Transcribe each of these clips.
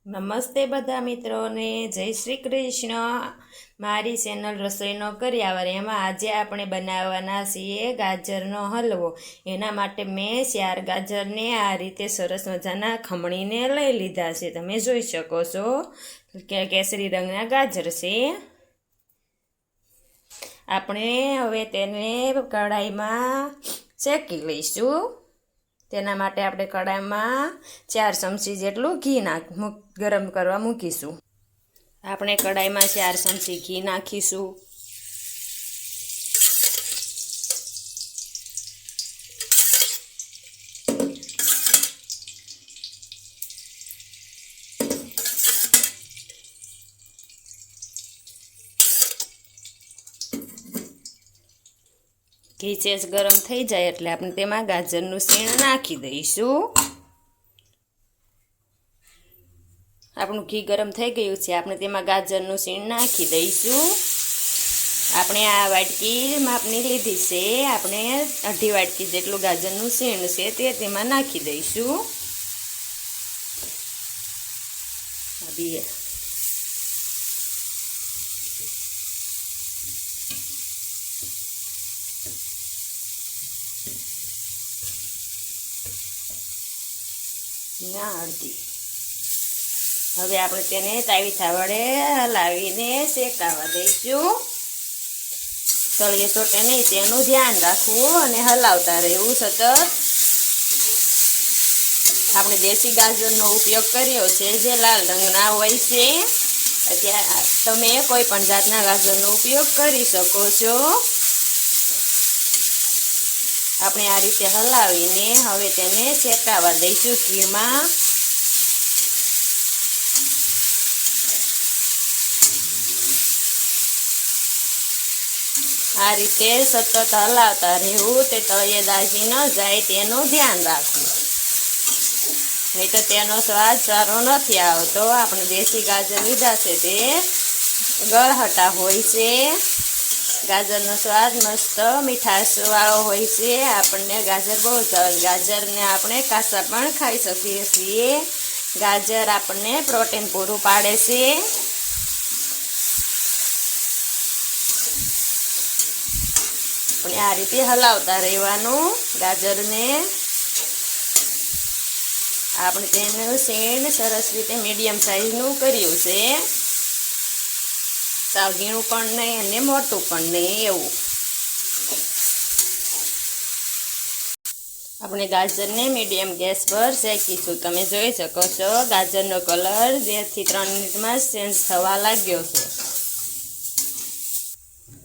નમસ્તે બધા મિત્રોને, જય શ્રી કૃષ્ણ। મારી ચેનલ રસોઈનો કર્યાવર એમાં આજે આપણે બનાવવાના છીએ ગાજરનો હલવો। એના માટે મેં 4 ગાજરને આ રીતે સરસ મજાના ખમણીને લઈ લીધા છે। તમે જોઈ શકો છો કે કેસરી રંગના ગાજર છે। આપણે હવે તેને કઢાઈમાં શેકી લઈશું। તેના માટે આપણે કઢાઈમાં 4 ચમચી જેટલું ઘી ગરમ કરવા મૂકીશું। આપણે કઢાઈમાં 4 ચમચી ઘી નાખીશું। ઘી સેજ ગરમ થઈ જાય એટલે આપણે તેમાં ગાજરનું શીણ નાખી દઈશું। આપણું ઘી ગરમ થઈ ગયું છે, આપણે તેમાં ગાજરનું શીણ નાખી દઈશું। આપણે આ વાટકી માપની લીધી છે, આપણે 1/2 વાટકી જેટલું ગાજરનું શીણ છે તે તેમાં નાખી દઈશું। અડધી હવે આપણે તેને તાવીથા વડે હલાવીને શેકાવા દઈશું। તળિયે ચોટે નહીં તેનું ધ્યાન રાખવું અને હલાવતા રહેવું સતત। આપણે દેશી ગાજરનો ઉપયોગ કર્યો છે જે લાલ રંગના હોય છે। અત્યારે તમે કોઈ પણ જાતના ગાજરનો ઉપયોગ કરી શકો છો। આપણે આ રીતે હલાવીને હવે તેને શેકાવા દઈશું ઘીમાં। આ રીતે સતત હલાવતા રહેવું, તે તળિયે દાઝી ન જાય તેનું ધ્યાન રાખવું, નહીં તો તેનો સ્વાદ સારો નથી આવતો। આપણે દેશી ગાજર લીધા છે તે ગળહટા હોય છે। ગાજરનો સ્વાદ મસ્ત મીઠાશવાળો હોય છે। આપણને ગાજર બહુ સરસ, ગાજરને આપણે કાચા પણ ખાઈ શકીએ છીએ। ગાજર આપણને પ્રોટીન પૂરું પાડે છે। આપણે આ રીતે હલાવતા રહેવાનું ગાજરને। આપણે તેનું શેણ સરસ રીતે મીડિયમ સાઈઝનું કર્યું છે, સાવ ઝીણું પણ નહીં અને મોટું પણ નહીં એવું। આપણે ગાજરને મીડિયમ ગેસ પર શેકીશું। તમે જોઈ શકો છો ગાજરનો કલર 2 થી 3 મિનિટમાં ચેન્જ થવા લાગ્યો છે।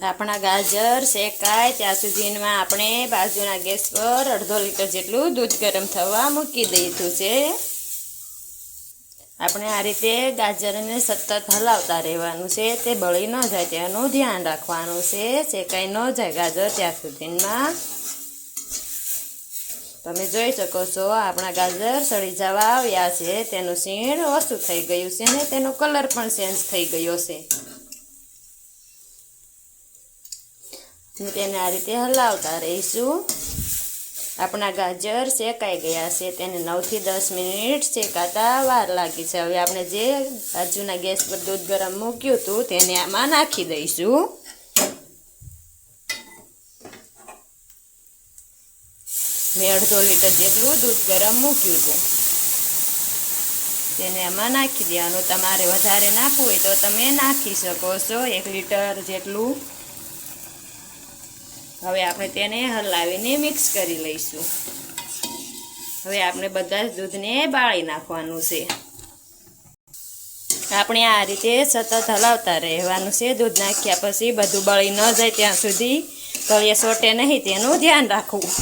આપણા ગાજર શેકાય ત્યાં સુધીમાં આપણે બાજુના ગેસ પર 1/2 લીટર જેટલું દૂધ ગરમ થવા મૂકી દીધું છે। આપણે આ રીતે ગાજરને સતત હલાવતા રહેવાનું છે, તે બળી ન જાય તેનું ધ્યાન રાખવાનું છે। શેકાઈ ન જાય ગાજર ત્યાં સુધીમાં। તમે જોઈ શકો છો આપણા ગાજર સળી જવા આવ્યા છે, તેનું શીણ ઓછું થઈ ગયું છે ને તેનો કલર પણ ચેન્જ થઈ ગયો છે। તેને આ રીતે હલાવતા રહીશું। આપણા ગાજર શેકાઈ ગયા છે, તેને 9 થી 10 મિનિટ શેકાતા વાર લાગી છે। હવે આપણે જે બાજુના ગેસ પર દૂધ ગરમ મૂક્યું હતું તેને આમાં નાખી દઈશું। મેં 1/2 લીટર જેટલું દૂધ ગરમ મૂક્યું હતું, તેને આમાં નાખી દેવાનું। તમારે વધારે નાખવું હોય તો તમે નાખી શકો છો 1 લીટર જેટલું। હવે આપણે તેને હલાવીને મિક્સ કરી લઈશું। હવે આપણે બધા જ દૂધને બાળી નાખવાનું છે। આપણે આ રીતે સતત હલાવતા રહેવાનું છે। દૂધ નાખ્યા પછી બધું બળી ન જાય ત્યાં સુધી, તળિયે ચોટે નહીં તેનું ધ્યાન રાખવું।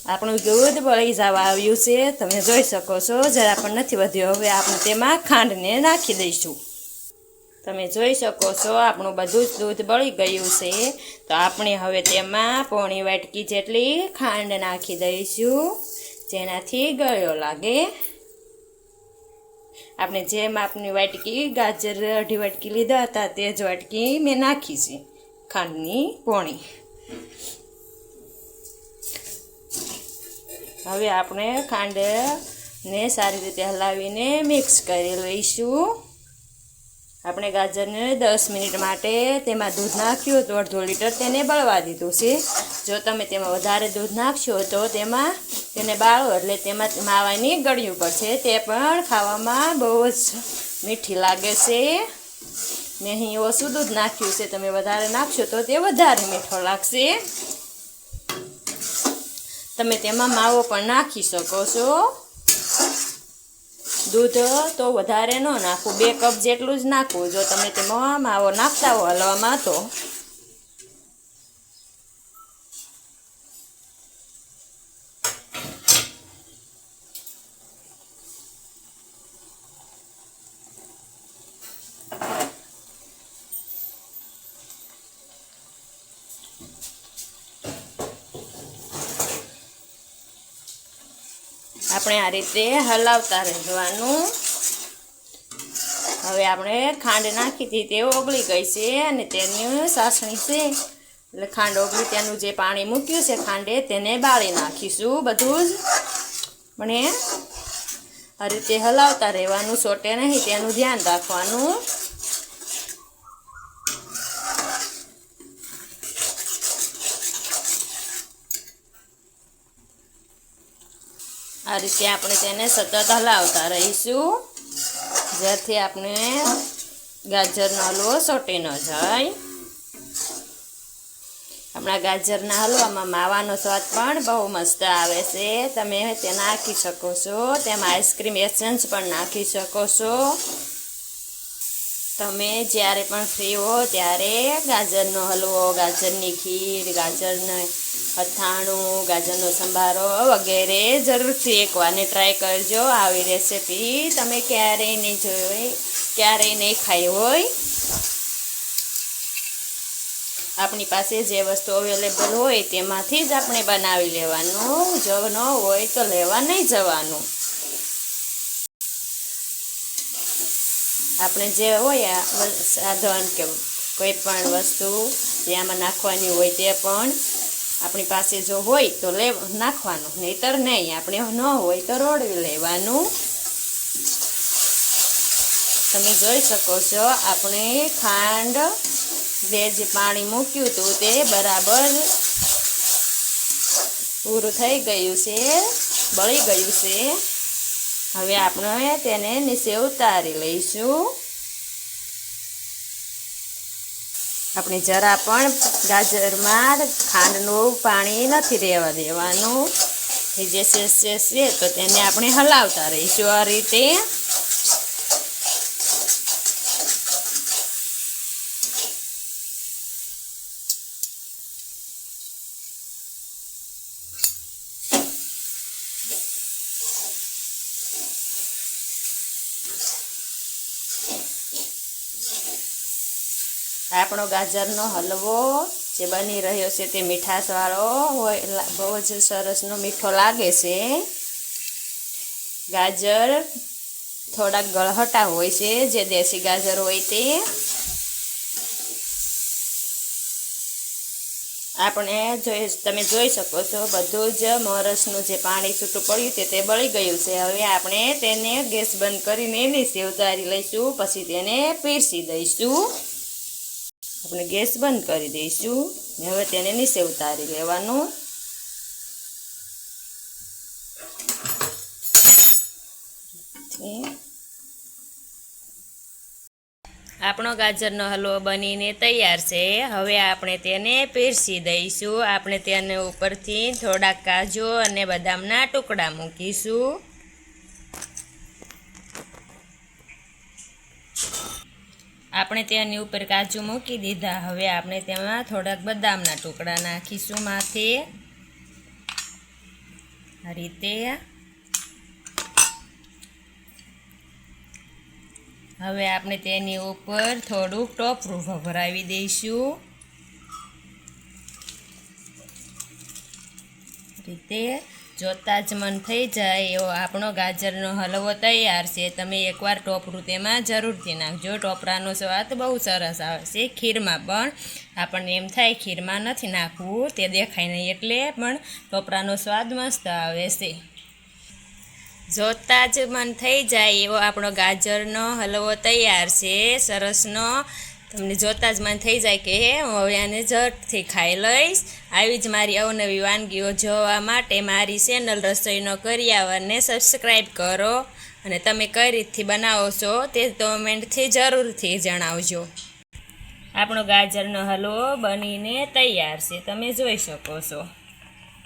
આપણું દૂધ બળી જવા આવ્યું છે, તમે જોઈ શકો છો, જરા પણ નથી વધ્યું। હવે આપણે તેમાં ખાંડને નાખી દઈશું। તમે જોઈ શકો છો આપણું બધું જ દૂધ બળી ગયું છે, તો આપણે હવે તેમાં 1/2 વાટકી જેટલી ખાંડ નાખી દઈશું, જેનાથી ગળ્યો લાગે। આપણે જે માપની વાટકી ગાજર 1/2 વાટકી લીધા હતા તે જ વાટકી મેં નાખી છે ખાંડની પોણી। હવે આપણે ખાંડ ને સારી રીતે હલાવીને મિક્સ કરી લઈશું. આપણે ગાજરને 10 મિનિટ માટે તેમાં દૂધ નાખ્યું તો 1.5 લીટર તેને બળવા દીધું છે. જો તમે તેમાં વધારે દૂધ નાખશો તો તેમાં તેને બાળો એટલે તેમાં માવાની ગળ્યું પડશે. તે પણ ખાવામાં બહુ જ મીઠી લાગે છે. મેં અહીં ઓછું દૂધ નાખ્યું છે. તમે વધારે નાખશો તો તે વધારે મીઠો લાગશે. તમે તેમાં માવો પણ નાખી શકો છો. દૂધ તો વધારે ન નાખવું, 2 કપ જેટલું જ નાખવું જો તમે તેમાં માવો નાખતા હો હલવામાં તો. આપણે આ રીતે હલાવતા રહેવાનું. હવે આપણે ખાંડ નાખી હતી તે ઓગળી ગઈ છે અને તેની ચાસણી છે એટલે ખાંડ ઓગળી તેનું જે પાણી મૂક્યું છે ખાંડે તેને બાળી નાખીશું બધું જ. પણ આ રીતે હલાવતા રહેવાનું, સોટે નહીં તેનું ધ્યાન રાખવાનું. આ રીતે આપણે તેને સતત હલાવતા રહીશું જેથી આપણે ગાજરનો હલવો સોટી ન જાય. આપણા ગાજરના હલવામાં માવાનો સ્વાદ પણ બહુ મસ્ત આવે છે. તમે તે નાખી શકો છો. તેમાં આઈસ્ક્રીમ એસેન્સ પણ નાખી શકો છો. તમે જ્યારે પણ ફ્રી હો ત્યારે ગાજરનો હલવો, ગાજરની ખીર, ગાજરનું અથાણું, ગાજરનો સંભારો વગેરે જરૂરથી એકવારને ટ્રાય કરજો. આવી રેસીપી તમે ક્યારેય નહીં જોઈ, ક્યારેય નહીં ખાઈ હોય. આપણી પાસે જે વસ્તુ અવેલેબલ હોય તેમાંથી જ આપણે બનાવી લેવાનું. જો ન હોય તો લેવા નહીં જવાનું. આપણે જે હોય સાધન કે કોઈ પણ વસ્તુ તેમાં નાખવાની હોય તે પણ આપણી પાસે જો હોય તો નાખવાનું, નહીતર નહીં. આપણે ન હોય તો રોડવી લેવાનું. તમે જોઈ શકો છો આપણે ખાંડ જે પાણી મૂક્યું હતું તે બરાબર પૂરું થઈ ગયું છે, બળી ગયું છે. હવે આપણે તેને નીચે ઉતારી લઈશું. આપણે જરા પણ ગાજરમાં ખાંડનું પાણી નથી રહેવા દેવાનું. એ જે શેષ છે તો તેને આપણે હલાવતા રહીશું આ રીતે. આપણો ગાજરનો હલવો જે બની રહ્યો છે તે મીઠાશવાળો હોય, બહુ જ સરસનો મીઠો લાગે છે. ગાજર થોડાક ગળહટા હોય છે, જે દેશી ગાજર હોય તે. આપણે તમે જોઈ શકો છો બધું જ મોરસનું જે પાણી છૂટું પડ્યું છે તે બળી ગયું છે. હવે આપણે તેને ગેસ બંધ કરીને નીચે ઉતારી લઈશું, પછી તેને પીરસી દઈશું. આપણે ગેસ બંધ કરી દઈશું ને હવે તેને નીચે ઉતારી લેવાનું. આપણો ગાજરનો હલવો બનીને તૈયાર છે. હવે આપણે તેને પીરસી દઈશું. આપણે તેને ઉપરથી થોડાક કાજુ અને બદામના ટુકડા મૂકીશું. આપણે તેની ઉપર કાજુ મૂકી દીધા. હવે આપણે તેમાં થોડાક બદામના ટુકડા નાખીશું માથે આ રીતે. હવે આપણે તેની ઉપર થોડુંક ટોપરું ભભરાવી દઈશું રીતે. જોતા જ મન થઈ જાય એવો આપણો ગાજરનો હલવો તૈયાર છે. તમે એકવાર ટોપરું તેમાં જરૂરથી નાખજો. ટોપરાનો સ્વાદ બહુ સરસ આવે છે. ખીરમાં પણ આપણને એમ થાય ખીરમાં નથી નાખવું, તે દેખાય નહીં એટલે પણ ટોપરાનો સ્વાદ મસ્ત આવે છે. જોતા જ મન થઈ જાય એવો આપણો ગાજરનો હલવો તૈયાર છે સરસનો. તમને જોતા જ મન થઈ જાય કે હું હવે આને ઝટથી ખાઈ લઈશ. આવી જ મારી અવનવી વાનગીઓ જોવા માટે મારી ચેનલ રસોઈનો કરિયાવરને સબસ્ક્રાઈબ કરો અને તમે કઈ રીતથી બનાવો છો તે કોમેન્ટથી જરૂરથી જણાવજો. આપણો ગાજરનો હલવો બનીને તૈયાર છે, તમે જોઈ શકો છો.